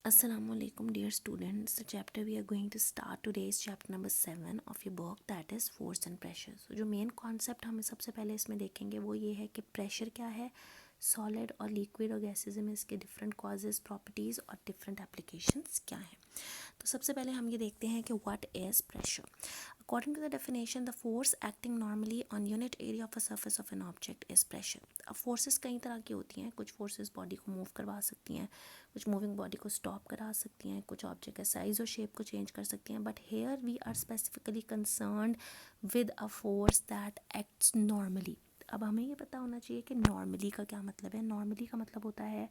Assalamualaikum dear students. The chapter we are going to start today is chapter number 7 of your book, that is force and pressure. So जो main concept हम सबसे पहले इसमें देखेंगे वो ये है कि प्रेशर क्या है, सॉलिड और लिक्विड और गैसेज में इसके डिफरेंट कॉजेज, प्रॉपर्टीज़ और डिफरेंट एप्लीकेशंस क्या हैं. तो सबसे पहले हम ये देखते हैं कि what is pressure. According to the definition, the force acting normally on unit area of a surface of an object is pressure. अब फोर्सेस कई तरह की होती हैं. कुछ फोर्सेस बॉडी को मूव करवा सकती हैं, कुछ मूविंग बॉडी को स्टॉप करा सकती हैं, कुछ ऑब्जेक्ट का साइज और शेप को चेंज कर सकती हैं. But here we are specifically concerned with a force that acts normally. अब हमें ये पता होना चाहिए कि नॉर्मली का क्या मतलब है. नॉर्मली का मतलब होता है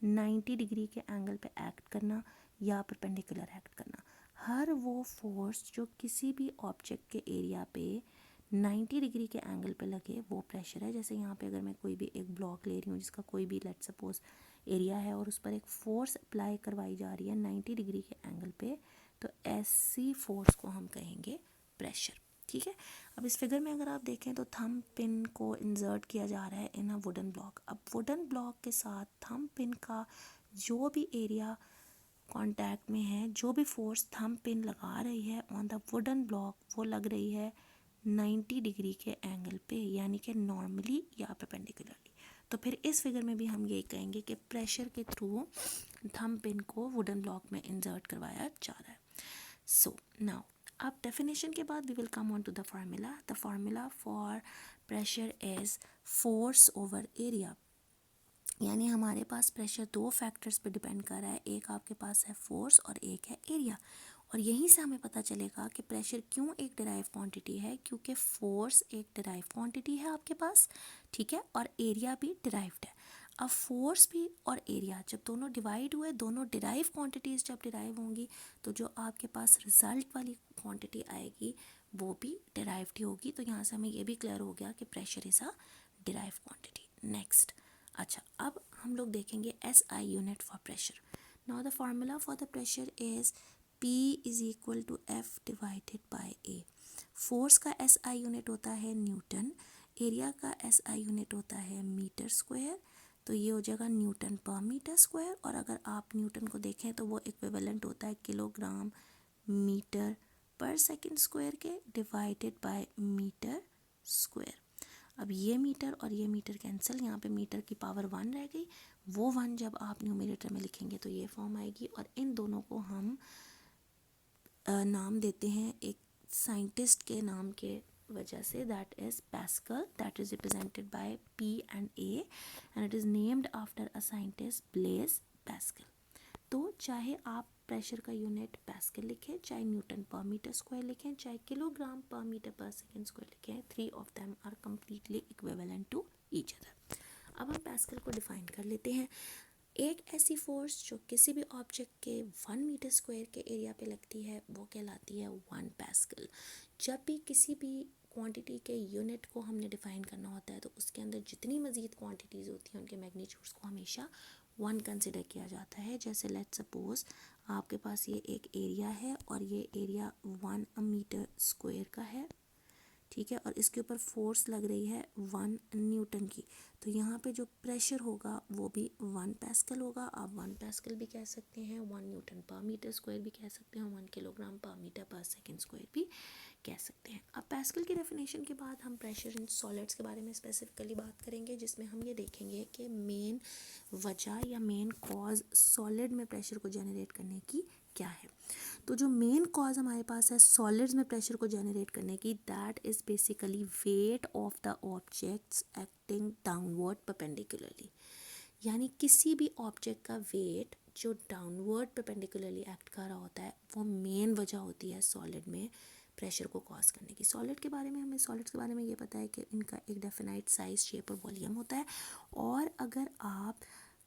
90 डिग्री के एंगल पे एक्ट करना या परपेंडिकुलर एक्ट करना. हर वो फोर्स जो किसी भी ऑब्जेक्ट के एरिया पे 90 डिग्री के एंगल पे लगे वो प्रेशर है. जैसे यहाँ पे अगर मैं कोई भी एक ब्लॉक ले रही हूँ जिसका कोई भी लेट सपोज एरिया है और उस पर एक फोर्स अप्लाई करवाई जा रही है 90 डिग्री के एंगल पे, तो ऐसी फोर्स को हम कहेंगे प्रेशर. ठीक है. अब इस फिगर में अगर आप देखें तो थंब पिन को इंसर्ट किया जा रहा है इन अ वुडन ब्लॉक. अब वुडन ब्लॉक के साथ थंब पिन का जो भी एरिया कांटेक्ट में है, जो भी फोर्स थंब पिन लगा रही है ऑन द वुडन ब्लॉक, वो लग रही है 90 डिग्री के एंगल पे, यानी कि नॉर्मली या परपेंडिकुलरली. तो फिर इस फिगर में भी हम यही कहेंगे कि प्रेशर के थ्रू थंब पिन को वुडन ब्लॉक में इंसर्ट करवाया जा रहा है. सो नाउ अब डेफिनेशन के बाद we will come on to the formula. The formula for pressure is force over area. यानी हमारे पास प्रेशर दो फैक्टर्स पे डिपेंड कर रहा है. एक आपके पास है फोर्स और एक है एरिया. और यहीं से हमें पता चलेगा कि प्रेशर क्यों एक डिराइव क्वांटिटी है, क्योंकि फोर्स एक डिराइव क्वांटिटी है आपके पास. ठीक है. और एरिया भी डिराइव्ड है. अब फोर्स भी और एरिया जब दोनों डिवाइड हुए, दोनों डिराइव क्वांटिटीज़ जब डिराइव होंगी, तो जो आपके पास रिजल्ट वाली क्वांटिटी आएगी वो भी डिराइव्ड ही होगी. तो यहाँ से हमें ये भी क्लियर हो गया कि pressure is a derive quantity. Next. अच्छा, अब हम लोग देखेंगे S I unit for pressure. Now the formula for the pressure is P is equal to F divided by A. Force का एस आई यूनिट होता है न्यूटन, एरिया का S I unit होता है मीटर स्क्वायर. तो ये हो जाएगा न्यूटन पर मीटर स्क्वायर. और अगर आप न्यूटन को देखें तो वो इक्विवेलेंट होता है किलोग्राम मीटर पर सेकंड स्क्वायर के, डिवाइडेड बाय मीटर स्क्वायर. अब ये मीटर और ये मीटर कैंसिल, यहाँ पे मीटर की पावर 1 रह गई. वो 1 जब आप न्यूमरेटर में लिखेंगे तो ये फॉर्म आएगी. और इन दोनों को हम नाम देते हैं एक साइंटिस्ट के नाम के वजह से, that is pascal. That is represented by P and A and it is named after a scientist Blaise Pascal. तो चाहे आप प्रेशर का यूनिट पैस्कल लिखें, चाहे न्यूटन पर मीटर स्क्वायर लिखें, चाहे किलोग्राम पर मीटर पर सेकेंड स्क्वायर लिखें, 3 of them are completely equivalent to each other. अब हम पैस्कल को डिफाइन कर लेते हैं. एक ऐसी फोर्स जो किसी भी ऑब्जेक्ट के 1 मीटर स्क्वायर के एरिया पे लगती है वो कहलाती है 1 पैस्कल. जब भी किसी भी क्वांटिटी के यूनिट को हमने डिफाइन करना होता है तो उसके अंदर जितनी मज़ीद क्वांटिटीज़ होती हैं उनके मैग्नीट्यूड्स को हमेशा 1 कंसिडर किया जाता है. जैसे लेट सपोज आपके पास ये एक एरिया है और ये एरिया 1 मीटर स्क्वायर का है. ठीक है. और इसके ऊपर फोर्स लग रही है 1 न्यूटन की. तो यहाँ पे जो प्रेशर होगा वो भी 1 पैस्कल होगा. आप 1 पैस्कल भी कह सकते हैं, 1 न्यूटन पर मीटर स्क्वायर भी कह सकते हैं, 1 किलोग्राम पर मीटर पर सेकेंड स्क्वायर भी कह सकते हैं. अब पैस्कल की डेफिनेशन के बाद हम प्रेशर इन सॉलिड्स के बारे में स्पेसिफिकली बात करेंगे, जिसमें हम ये देखेंगे कि मेन वजह या मेन कॉज सॉलिड में प्रेशर को जनरेट करने की क्या है. तो जो मेन कॉज हमारे पास है सॉलिड्स में प्रेशर को जनरेट करने की, that is basically weight of the objects acting downward perpendicularly. यानी किसी भी ऑब्जेक्ट का वेट जो डाउनवर्ड परपेंडिकुलरली एक्ट कर रहा होता है वो मेन वजह होती है सॉलिड में प्रेशर को कॉज करने की. सॉलिड्स के बारे में ये पता है कि इनका एक डेफिनाइट साइज, शेप और वॉल्यूम होता है. और अगर आप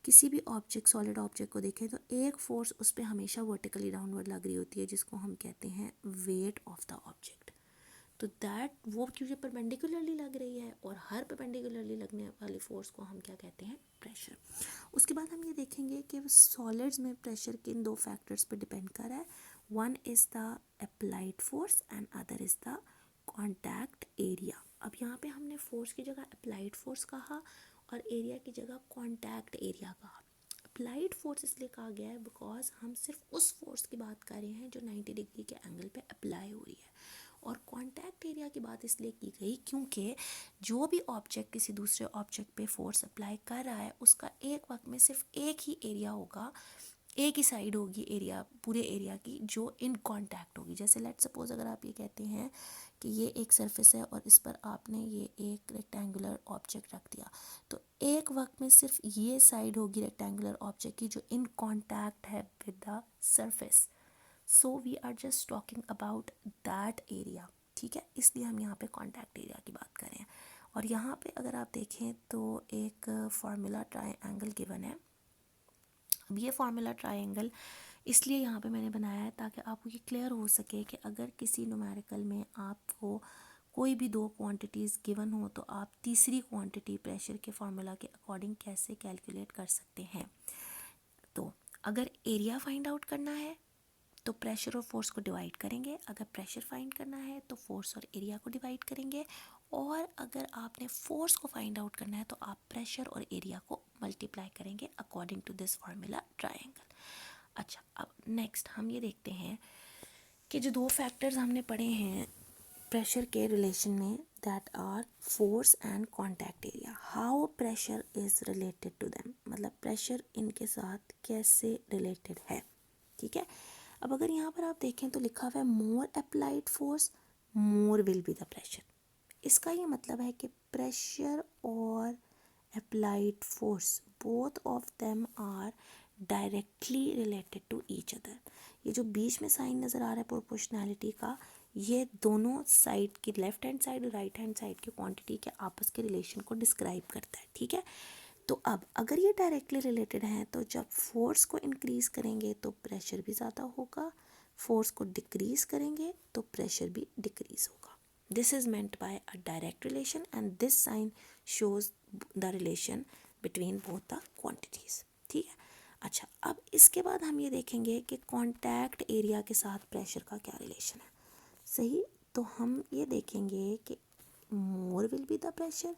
किसी भी ऑब्जेक्ट, सॉलिड ऑब्जेक्ट को देखें तो एक फोर्स उस पर हमेशा वर्टिकली डाउनवर्ड लग रही होती है जिसको हम कहते हैं वेट ऑफ द ऑब्जेक्ट. तो दैट वो क्योंकि परपेंडिकुलरली लग रही है और हर परपेंडिकुलरली लगने वाली फोर्स को हम क्या कहते हैं, प्रेशर. उसके बाद हम ये देखेंगे कि सॉलिड्स में प्रेशर किन दो फैक्टर्स पर डिपेंड कर रहा है. One is the applied force and other is the contact area. अब यहाँ पे हमने फोर्स की जगह अप्लाइड फोर्स कहा और एरिया की जगह कॉन्टैक्ट एरिया कहा. अप्लाइड फोर्स इसलिए कहा गया है बिकॉज हम सिर्फ उस फोर्स की बात कर रहे हैं जो 90 डिग्री के एंगल पे अप्लाई हो रही है। और कॉन्टैक्ट एरिया की बात इसलिए की गई क्योंकि जो भी ऑब्जेक्ट किसी दूसरे ऑब्जेक्ट पे फोर्स अप्लाई कर रहा है उसका एक वक्त में सिर्फ एक ही एरिया होगा, एक ही साइड होगी एरिया, पूरे एरिया की, जो इन कांटेक्ट होगी। जैसे लेट सपोज अगर आप ये कहते हैं कि ये एक सरफेस है और इस पर आपने ये एक रेक्टेंगुलर ऑब्जेक्ट रख दिया, तो एक वक्त में सिर्फ ये साइड होगी रेक्टेंगुलर ऑब्जेक्ट की जो इन कांटेक्ट है with the surface. So we are just talking about that area, ठीक है, इसलिए हम यहाँ पे कांटेक्ट एरिया की बात कर रहे हैं। और यहाँ पे अगर आप देखें तो एक फार्मूला ट्रायंगल गिवन है। अब ये फार्मूला ट्रायंगल इसलिए यहाँ पे मैंने बनाया है ताकि आपको ये क्लियर हो सके कि अगर किसी न्यूमेरिकल में आपको कोई भी दो क्वांटिटीज़ गिवन हो तो आप तीसरी क्वांटिटी प्रेशर के फार्मूला के अकॉर्डिंग कैसे कैलकुलेट कर सकते हैं। तो अगर एरिया फाइंड आउट करना है तो प्रेशर और फोर्स को डिवाइड करेंगे, अगर प्रेशर फाइंड करना है तो फोर्स और एरिया को डिवाइड करेंगे, और अगर आपने फोर्स को फाइंड आउट करना है तो आप प्रेशर और एरिया को मल्टीप्लाई करेंगे according to this formula triangle. अच्छा, अब नेक्स्ट हम ये देखते हैं कि जो दो फैक्टर्स हमने पढ़े हैं प्रेशर के रिलेशन में, that are force and contact area, how pressure is related to them, मतलब प्रेशर इनके साथ कैसे रिलेटेड है, ठीक है। अब अगर यहाँ पर आप देखें तो लिखा हुआ है more applied force more will be the pressure. इसका ये मतलब है कि प्रेशर और applied force both of them are directly related to each other. ये जो बीच में साइन नज़र आ रहा है प्रोपोर्शनैलिटी का, ये दोनों साइड की, लेफ्ट हैंड साइड और राइट हैंड साइड की क्वांटिटी के आपस के रिलेशन को डिस्क्राइब करता है, ठीक है। तो अब अगर ये डायरेक्टली रिलेटेड हैं तो जब फोर्स को इंक्रीज करेंगे तो प्रेशर भी ज़्यादा होगा, फोर्स को डिक्रीज करेंगे तो प्रेशर भी डिक्रीज होगा। This is meant by a direct relation and this sign shows the relation between both the quantities, ठीक है। अच्छा, अब इसके बाद हम ये देखेंगे कि कॉन्टैक्ट एरिया के साथ प्रेशर का क्या रिलेशन है। सही, तो हम ये देखेंगे कि मोर will be the pressure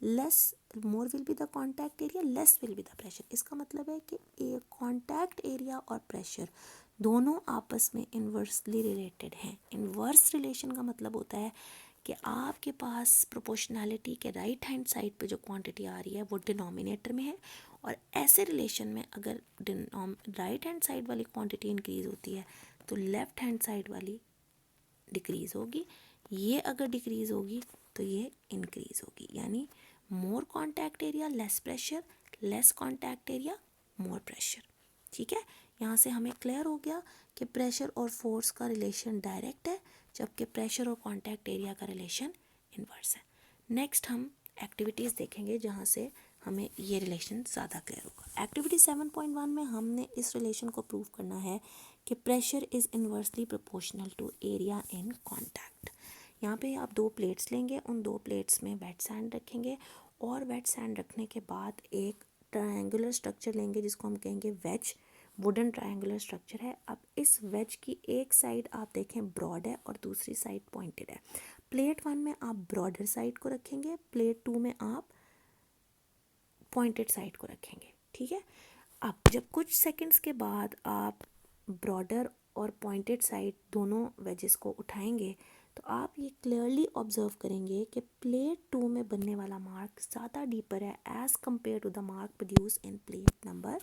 less, more will be the contact area less will be the pressure. इसका मतलब है कि कॉन्टैक्ट एरिया और प्रेशर दोनों आपस में इन्वर्सली रिलेटेड हैं। इन्वर्स रिलेशन का मतलब होता है कि आपके पास प्रोपोर्शनैलिटी के राइट हैंड साइड पे जो क्वांटिटी आ रही है वो डिनोमिनेटर में है, और ऐसे रिलेशन में अगर राइट हैंड साइड वाली क्वांटिटी इंक्रीज होती है तो लेफ्ट हैंड साइड वाली डिक्रीज़ होगी, ये अगर डिक्रीज़ होगी तो ये इंक्रीज़ होगी, यानी more contact area less pressure, less contact area more pressure, ठीक है। यहाँ से हमें क्लियर हो गया कि प्रेशर और फोर्स का रिलेशन डायरेक्ट है जबकि प्रेशर और कॉन्टैक्ट एरिया का रिलेशन इन्वर्स है। नेक्स्ट हम एक्टिविटीज़ देखेंगे जहाँ से हमें ये रिलेशन ज़्यादा क्लियर होगा। एक्टिविटी 7.1 में हमने इस रिलेशन को प्रूव करना है कि pressure is inversely proportional to area in contact. यहाँ पे आप दो प्लेट्स लेंगे, उन दो प्लेट्स में वेट सैंड रखेंगे, और वेट सैंड रखने के बाद एक ट्रायंगुलर स्ट्रक्चर लेंगे जिसको हम कहेंगे वेज, वुडन ट्रायंगुलर स्ट्रक्चर है। अब इस वेज की एक साइड आप देखें ब्रॉड है और दूसरी साइड पॉइंटेड है। प्लेट 1 में आप ब्रॉडर साइड को रखेंगे, प्लेट 2 में आप पॉइंटेड साइड को रखेंगे, ठीक है। अब जब कुछ सेकंड्स के बाद आप ब्रॉडर और पॉइंटेड साइड दोनों वेजेस को उठाएंगे तो आप ये क्लियरली ऑब्जर्व करेंगे कि प्लेट 2 में बनने वाला मार्क ज़्यादा डीपर है as compare to the mark produce in plate number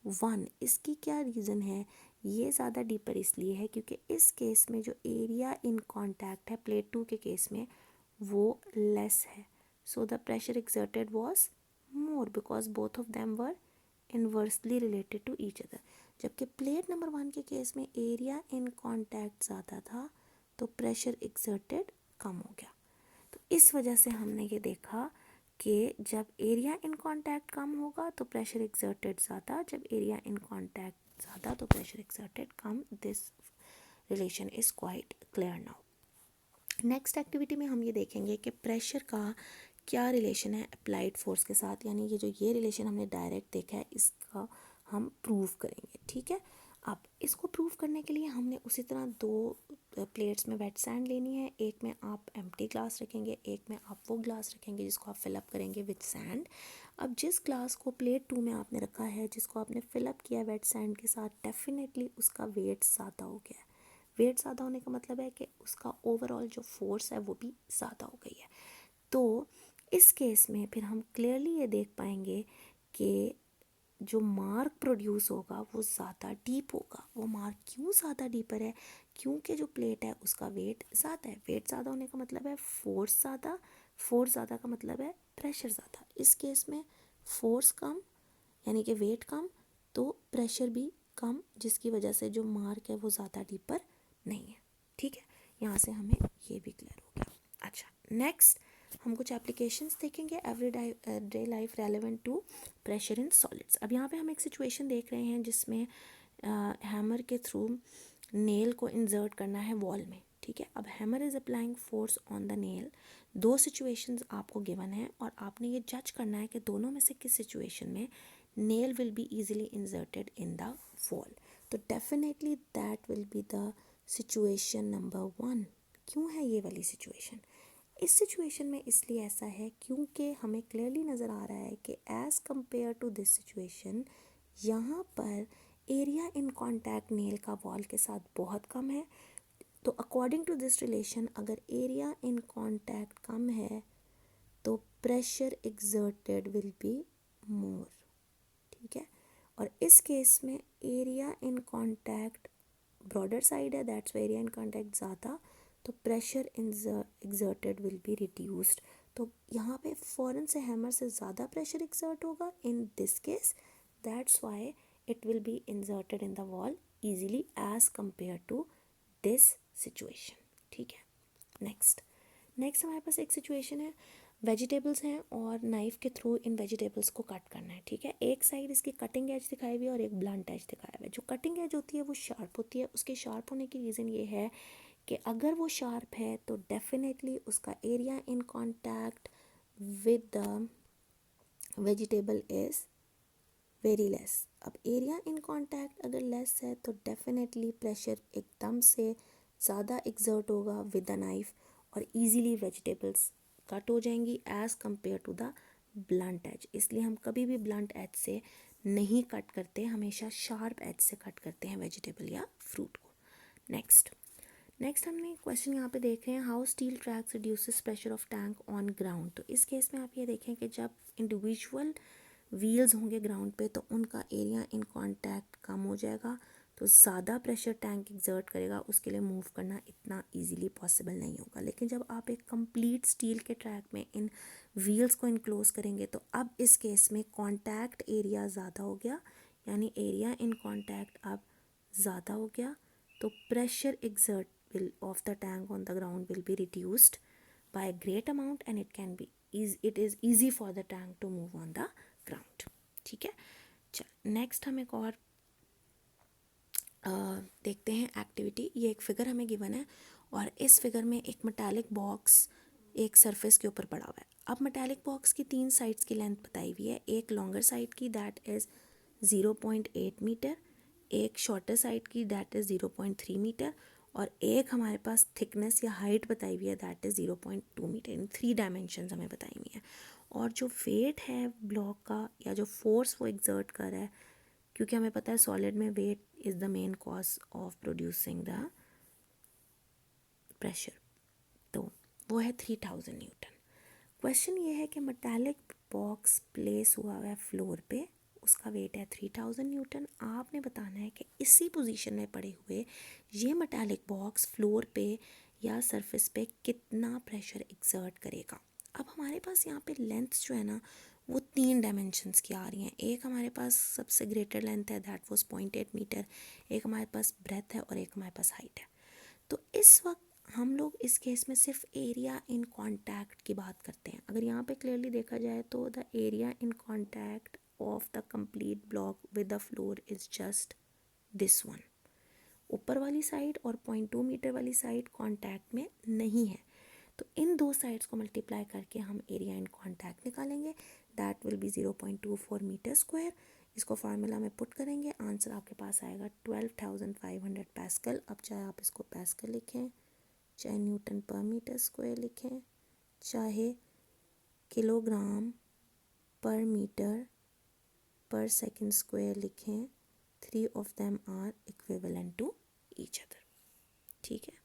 1। इसकी क्या रीज़न है? ये ज़्यादा डीपर इसलिए है क्योंकि इस केस में जो एरिया इन कॉन्टैक्ट है प्लेट 2 के केस में वो लेस है, so the pressure exerted was more because both of them were inversely related to each other. जबकि प्लेट नंबर 1 के केस में एरिया इन कॉन्टैक्ट ज़्यादा था तो प्रेशर एक्सर्टेड कम हो गया। तो इस वजह से हमने ये देखा कि जब एरिया इन कॉन्टैक्ट कम होगा तो प्रेशर एक्सर्टेड ज़्यादा, जब एरिया इन कॉन्टैक्ट ज़्यादा तो pressure exerted come. This relation is quite clear now. Next activity में हम ये देखेंगे कि प्रेशर का क्या रिलेशन है अप्लाइड फोर्स के साथ, यानी ये जो ये रिलेशन हमने डायरेक्ट देखा है इसका हम प्रूव करेंगे, ठीक है। अब इसको प्रूव करने के लिए हमने उसी तरह दो प्लेट्स में वेट सैंड लेनी है, एक में आप एम्प्टी ग्लास रखेंगे, एक में आप वो ग्लास रखेंगे जिसको आप फिलअप करेंगे विद सैंड। अब जिस ग्लास को प्लेट 2 में आपने रखा है, जिसको आपने फिलअप किया वेट सैंड के साथ, डेफिनेटली उसका वेट ज़्यादा हो गया है। वेट ज़्यादा होने का मतलब है कि उसका ओवरऑल जो फोर्स है वो भी ज़्यादा हो गई है। तो इस केस में फिर हम क्लियरली ये देख पाएंगे कि जो मार्क प्रोड्यूस होगा वो ज़्यादा डीप होगा। वो मार्क क्यों ज़्यादा डीपर है? क्योंकि जो प्लेट है उसका वेट ज़्यादा है। वेट ज़्यादा होने का मतलब है फोर्स ज़्यादा, फोर्स ज़्यादा का मतलब है प्रेशर ज़्यादा। इस केस में फोर्स कम यानी कि वेट कम, तो प्रेशर भी कम, जिसकी वजह से जो मार्क है वो ज़्यादा डीपर नहीं है। ठीक है, यहाँ से हमें ये भी क्लियर हो गया। अच्छा, नेक्स्ट हम कुछ एप्लीकेशंस देखेंगे every day life relevant to pressure in solids. अब यहाँ पे हम एक सिचुएशन देख रहे हैं जिसमें हैमर के थ्रू नेल को इंसर्ट करना है वॉल में। ठीक है, अब hammer is applying force on the nail. दो सिचुएशंस आपको गिवन है और आपने ये जज करना है कि दोनों में से किस सिचुएशन में nail will be easily inserted in the wall. तो definitely that will be the situation number 1। क्यों है ये वाली सिचुएशन? इस सिचुएशन में इसलिए ऐसा है क्योंकि हमें क्लियरली नज़र आ रहा है कि as compare to this situation यहाँ पर एरिया इन कॉन्टैक्ट नेल का वॉल के साथ बहुत कम है। तो अकॉर्डिंग टू दिस रिलेशन, अगर एरिया इन कॉन्टैक्ट कम है तो pressure exerted will be more. ठीक है, और इस केस में area in contact broader side है, दैट्स एरिया इन कॉन्टैक्ट ज़्यादा, तो pressure exerted will be reduced. तो यहाँ पे फ़ौरन से हैमर से ज़्यादा प्रेशर एक्सर्ट होगा in this case, that's why it will be inserted in the wall easily as compare to this situation. ठीक है, नेक्स्ट हमारे पास एक सिचुएशन है, वेजिटेबल्स हैं और नाइफ़ के थ्रू इन वेजिटेबल्स को कट करना है। ठीक है, एक साइड इसकी कटिंग एज दिखाई हुई है और एक ब्लंट एज दिखाया हुआ है। जो कटिंग एज होती है वो शार्प होती है। उसके शार्प होने की रीज़न ये है कि अगर वो शार्प है तो डेफिनेटली उसका area in contact with the vegetable is very less. अब एरिया इन कॉन्टैक्ट अगर लेस है तो डेफिनेटली प्रेशर एकदम से ज़्यादा एक्सर्ट होगा विद द नाइफ और इजीली वेजिटेबल्स कट हो जाएंगी as compare to the blunt edge. इसलिए हम कभी भी ब्लंट एज से नहीं कट करते, हमेशा शार्प एज से कट करते हैं वेजिटेबल या फ्रूट को। नेक्स्ट हमने क्वेश्चन यहाँ पे देख रहे हैं, how steel tracks reduces pressure of tank on ground. तो इस केस में आप ये देखें कि जब इंडिविजुअल व्हील्स होंगे ग्राउंड पे तो उनका एरिया इन कॉन्टैक्ट कम हो जाएगा, तो ज़्यादा प्रेशर टैंक एक्सर्ट करेगा, उसके लिए मूव करना इतना इजीली पॉसिबल नहीं होगा। लेकिन जब आप एक कंप्लीट स्टील के ट्रैक में इन व्हील्स को इनक्लोज करेंगे तो अब इस केस में कॉन्टैक्ट एरिया ज़्यादा हो गया, यानी एरिया इन कॉन्टैक्ट अब ज़्यादा हो गया, तो pressure exert will of the tank on the ground will be reduced by a great amount and it is easy for the tank to move on the ground। ठीक है, चल next हम एक और देखते हैं एक्टिविटी। ये एक फिगर हमें गिवन है और इस फिगर में एक मेटालिक बॉक्स एक सरफेस के ऊपर पड़ा हुआ है। अब मेटालिक बॉक्स की 3 साइड्स की लेंथ बताई हुई है, एक लॉन्गर साइड की दैट इज़ 0.8 मीटर, एक शॉर्टर साइड की दैट इज़ 0.3 मीटर और एक हमारे पास थिकनेस या हाइट बताई हुई है that is 0.2 metre. In 3 dimensions हमें बताई हुई हैं। और जो वेट है ब्लॉक का या जो फोर्स वो एक्सर्ट कर रहा है, क्योंकि हमें पता है सॉलिड में weight is the main cause of producing the pressure, तो वो है 3000 न्यूटन। क्वेश्चन ये है कि मेटालिक बॉक्स प्लेस हुआ है फ्लोर पे, उसका वेट है 3000 न्यूटन। आपने बताना है कि इसी पोजीशन में पड़े हुए ये मेटालिक बॉक्स फ्लोर पे या सरफेस पे कितना प्रेशर एक्सर्ट करेगा। अब हमारे पास यहाँ पे लेंथ्स जो है ना वो 3 डायमेंशंस की आ रही हैं। एक हमारे पास सबसे ग्रेटर लेंथ है दैट वाज 0.8 मीटर, एक हमारे पास ब्रेथ है और एक हमारे पास हाइट है। तो इस वक्त हम लोग इस केस में सिर्फ एरिया इन कॉन्टैक्ट की बात करते हैं। अगर यहाँ पे क्लियरली देखा जाए तो the area in contact of the complete block with the floor is just this one. ऊपर वाली साइड और 0.2 मीटर वाली साइड कॉन्टैक्ट में नहीं है, तो इन दो साइड्स को मल्टीप्लाई करके हम एरिया इन कॉन्टैक्ट निकालेंगे, that will be 0.24 metre square इसको फार्मूला में पुट करेंगे, आंसर आपके पास आएगा 12,500 पैस्कल। अब चाहे आप इसको पैस्कल लिखें, चाहे न्यूटन पर मीटर स्क्वायर लिखें, चाहे किलोग्राम पर मीटर पर सेकंड स्क्वायर लिखें, 3 of them are equivalent to each other. ठीक है।